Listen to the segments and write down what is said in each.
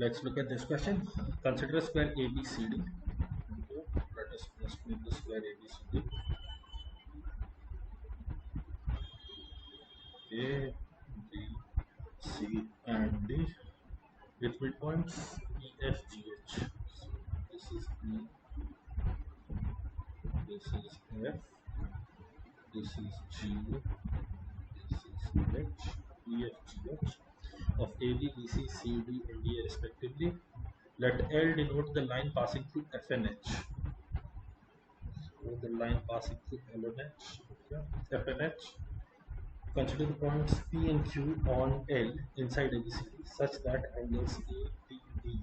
Let's look at this question. Consider a square ABCD. Let us first make the square ABCD. A, B, C, and D with midpoints E, F, G, H. So this is E, this is F, this is G, this is H, E, F, G, H of A, B, B, C, C, D, and D respectively. Let L denote the line passing through F and H. So the line passing through L and H, okay. F and H. Consider the points P and Q on L inside ABCD such that angles APD,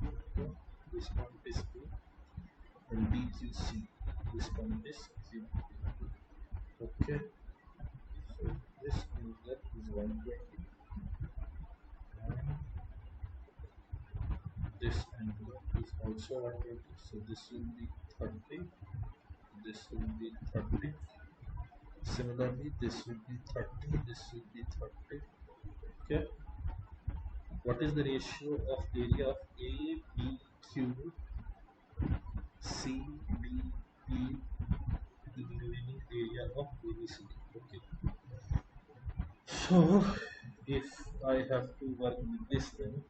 okay. This point is P and DQC. This point is Q. Okay. So this angle is 120 and this angle is also 120. So this will be 30. This will be 30. Similarly, this will be 30. This will be 30. Okay. What is the ratio of area of A, B, Q, C, D, E to the remaining area of ABCD? Okay. So, if I have to work with this, then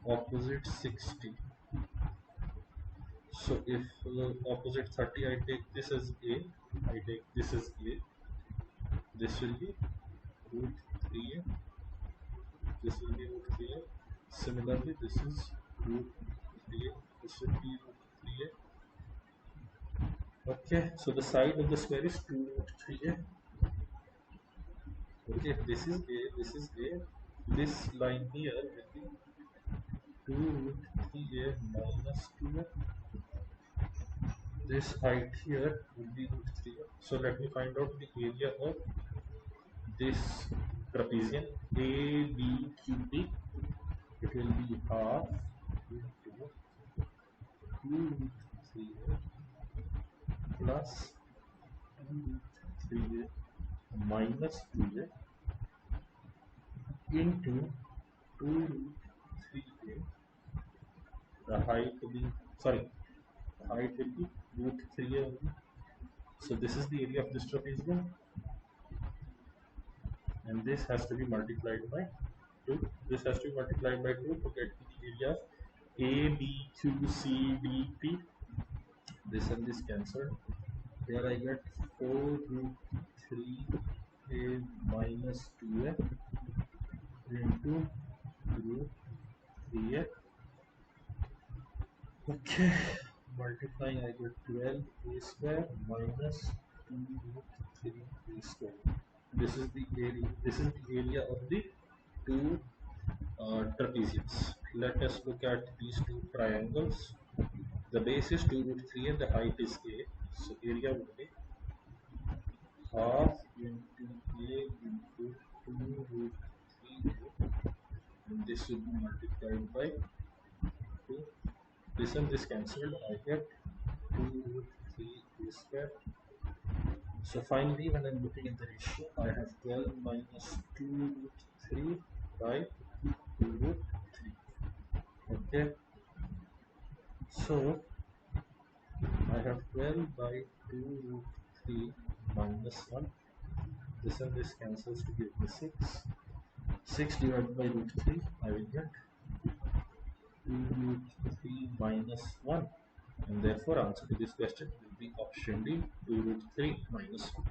opposite 60. So, if opposite 30, I take this as A, I take this as A. This will be root 3A. This will be root 3A. Similarly, this is root 3A. This will be root 3A. Okay, so the side of the square is 2 root 3A. Okay, this is A, this is A. This line here will be 2 root 3A minus 2A. This height here will be root 3A. So let me find out the area of this trapezium ABQD. It will be half into 2 root 3A plus 2 root 3A minus 2A into 2 root 3A. The height will be, the height will be root 3A only. So this is the area of this trapezium, and this has to be multiplied by 2. This has to be multiplied by 2 to get the area of A, B, Q, C, D, P. This and this cancelled. Here I get 4 root 3A minus 2A into root 3A. Okay, multiplying I get 12A square minus 2 root 3A square. This is the area. This is the area of the two trapeziums. Let us look at these two triangles. The base is 2 root 3 and the height is A. So area would be half into A into 2 root 3A, and this will be multiplied by 2. This and this cancelled. I get 2 root 3A square. So finally, when I'm looking at the ratio, I have 12 minus 2 root 3 by 2 root 3. Okay. So I have 12 by 2 root 3 minus 1. This and this cancels to give me 6. 6 divided by root 3, I will get 2 root 3 minus 1. And therefore, answer to this question will be option D, 2 root 3 minus 1.